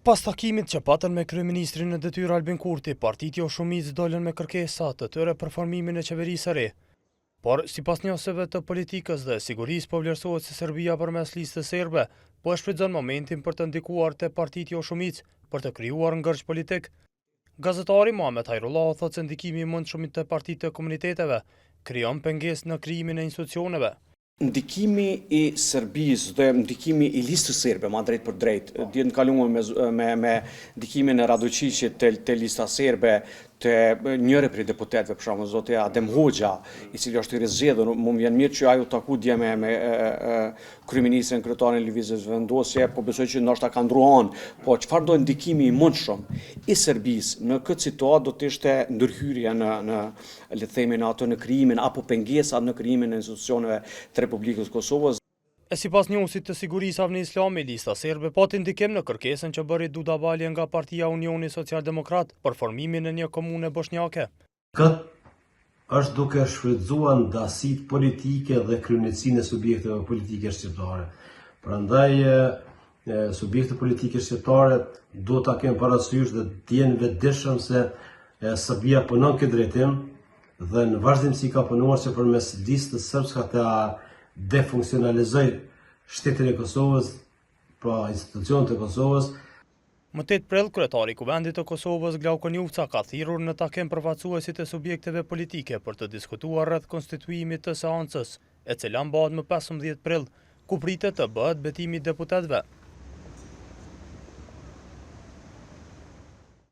Pas takimit që patën me kryeministrin në detyrë Albin Kurti, partitë jo shumicë dolën me kërkesa të tyre për formimin e qeverisë së re. Por, sipas njëseve të politikës dhe sigurisë, po vlerësohet se Serbia përmes listës serbe po e shfrytëzon momentin për të ndikuar te partitë jo shumicë për të krijuar ngërç politik. Gazetari Muhamet Hajrullah thotë se ndikimi i mundshëm të partitë të komuniteteve krijon pengesë në krijimin e institucioneve. Ndikimi i Serbisë dhe ndikimi i listës serbe, ma drejt për drejt, ditën e kaluar me ndikimin e Radojićit te lista serbe, te njëri prej deputetëve, për shembull zoti Adem Hoxha, i cili është i rizgjedhur, më vjen mirë që ajo taku dje me kryeministrin kryetarin e lëvizjes vendosje, po besoj që ndoshta ka ndruan, po çfarë do ndikimi i mundshëm i Serbisë në këtë situatë do të ishte ndërhyrja në le të themi në ato në krijimin apo pengesa në krijimin e institucioneve të Republikës Kosovës. E sipas njësit të sigurisë Avni Islami, lista serbe pati ndikim në kërkesën që bëri Duda Balje nga Partia Unioni Social-Demokrat për formimin e një komune bosnjake. Këtë është duke shfrytzuar ndasit politike dhe kryenësinë e subjekteve politike shqiptare. Prandaj subjektet politike shqiptare do ta kenë parasysh dhe të jenë vetëdijshëm se Serbia punon këtë drejtim dhe në vazhdimsi ka punuar që përmes listës sërbske ta defunksionalizoj shtetin e Kosovës, pra institucionet e Kosovës. Më 8 prill, kryetari i Kuvendit të Kosovës Glauko Njufca ka thirrur në takim përfaqësuesit e subjekteve politike për të diskutuar rreth konstituimit të seancës, e cila mbahet më 15 prill, ku pritet të bëhet betimi i deputetëve.